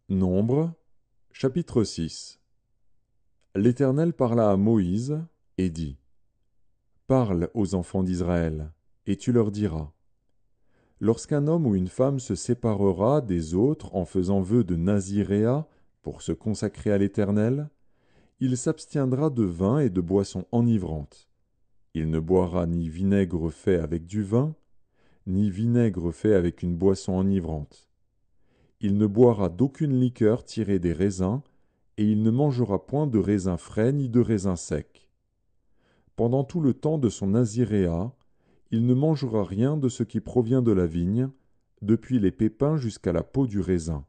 Nombre, chapitre 6. L'Éternel parla à Moïse et dit: Parle aux enfants d'Israël, et tu leur diras: Lorsqu'un homme ou une femme se séparera des autres en faisant vœu de naziréat pour se consacrer à l'Éternel, il s'abstiendra de vin et de boissons enivrantes. Il ne boira ni vinaigre fait avec du vin, ni vinaigre fait avec une boisson enivrante. Il ne boira d'aucune liqueur tirée des raisins, et il ne mangera point de raisins frais ni de raisins secs. Pendant tout le temps de son naziréat, il ne mangera rien de ce qui provient de la vigne, depuis les pépins jusqu'à la peau du raisin.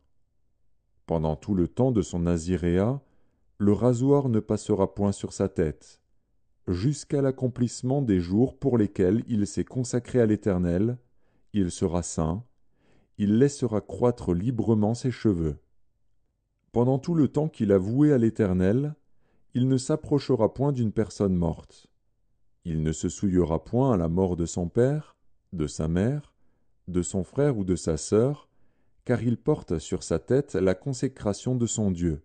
Pendant tout le temps de son naziréat, le rasoir ne passera point sur sa tête, jusqu'à l'accomplissement des jours pour lesquels il s'est consacré à l'Éternel, il sera saint, il laissera croître librement ses cheveux. Pendant tout le temps qu'il a voué à l'Éternel, il ne s'approchera point d'une personne morte. Il ne se souillera point à la mort de son père, de sa mère, de son frère ou de sa sœur, car il porte sur sa tête la consécration de son Dieu.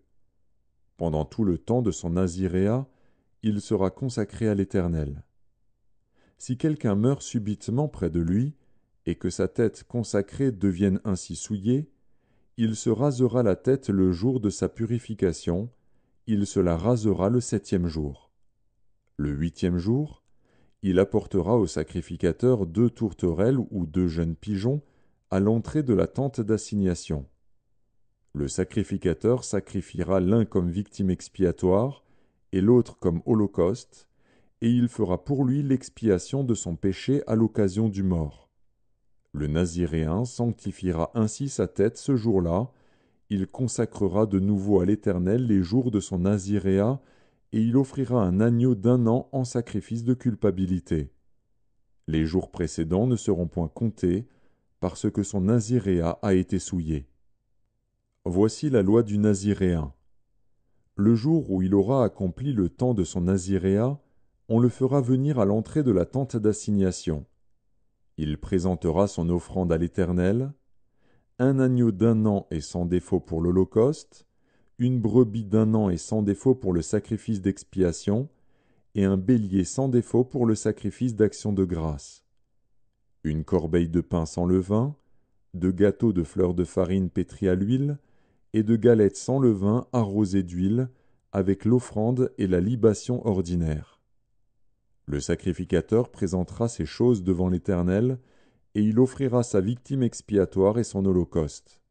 Pendant tout le temps de son naziréat, il sera consacré à l'Éternel. Si quelqu'un meurt subitement près de lui, et que sa tête consacrée devienne ainsi souillée, il se rasera la tête le jour de sa purification, il se la rasera le 7e jour. Le 8e jour, il apportera au sacrificateur 2 tourterelles ou 2 jeunes pigeons à l'entrée de la tente d'assignation. Le sacrificateur sacrifiera l'un comme victime expiatoire et l'autre comme holocauste, et il fera pour lui l'expiation de son péché à l'occasion du mort. Le Naziréen sanctifiera ainsi sa tête ce jour-là, il consacrera de nouveau à l'Éternel les jours de son naziréat, et il offrira un agneau d'1 an en sacrifice de culpabilité. Les jours précédents ne seront point comptés, parce que son naziréat a été souillé. Voici la loi du naziréen. Le jour où il aura accompli le temps de son naziréat, on le fera venir à l'entrée de la tente d'assignation. Il présentera son offrande à l'Éternel, un agneau d'1 an et sans défaut pour l'holocauste, une brebis d'1 an et sans défaut pour le sacrifice d'expiation, et un bélier sans défaut pour le sacrifice d'action de grâce. Une corbeille de pain sans levain, de gâteaux de fleurs de farine pétris à l'huile, et de galettes sans levain arrosées d'huile, avec l'offrande et la libation ordinaire. Le sacrificateur présentera ces choses devant l'Éternel, et il offrira sa victime expiatoire et son holocauste.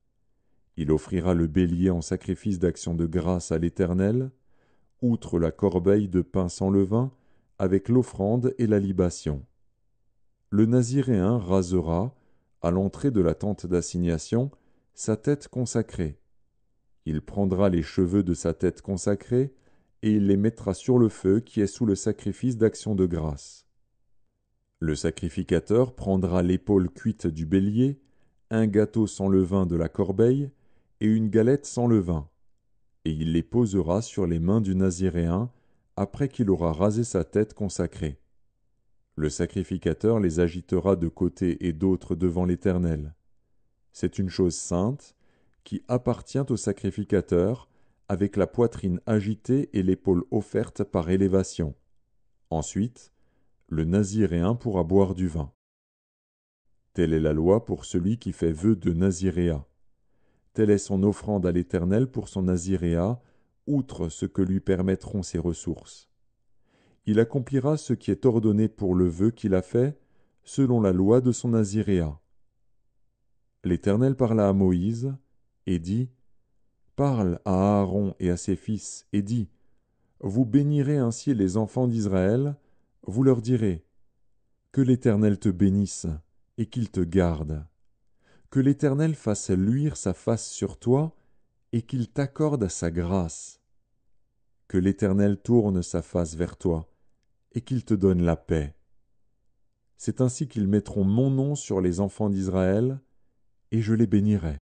Il offrira le bélier en sacrifice d'action de grâce à l'Éternel, outre la corbeille de pain sans levain, avec l'offrande et la libation. Le naziréen rasera, à l'entrée de la tente d'assignation, sa tête consacrée. Il prendra les cheveux de sa tête consacrée, et il les mettra sur le feu qui est sous le sacrifice d'action de grâce. Le sacrificateur prendra l'épaule cuite du bélier, un gâteau sans levain de la corbeille, et une galette sans levain, et il les posera sur les mains du naziréen, après qu'il aura rasé sa tête consacrée. Le sacrificateur les agitera de côté et d'autre devant l'Éternel. C'est une chose sainte, qui appartient au sacrificateur, avec la poitrine agitée et l'épaule offerte par élévation. Ensuite, le naziréen pourra boire du vin. Telle est la loi pour celui qui fait vœu de naziréat. Telle est son offrande à l'Éternel pour son naziréat, outre ce que lui permettront ses ressources. Il accomplira ce qui est ordonné pour le vœu qu'il a fait, selon la loi de son naziréat. L'Éternel parla à Moïse, et dit: Parle à Aaron et à ses fils, et dis: Vous bénirez ainsi les enfants d'Israël, vous leur direz: Que l'Éternel te bénisse, et qu'il te garde. Que l'Éternel fasse luire sa face sur toi, et qu'il t'accorde sa grâce. Que l'Éternel tourne sa face vers toi, et qu'il te donne la paix. C'est ainsi qu'ils mettront mon nom sur les enfants d'Israël, et je les bénirai.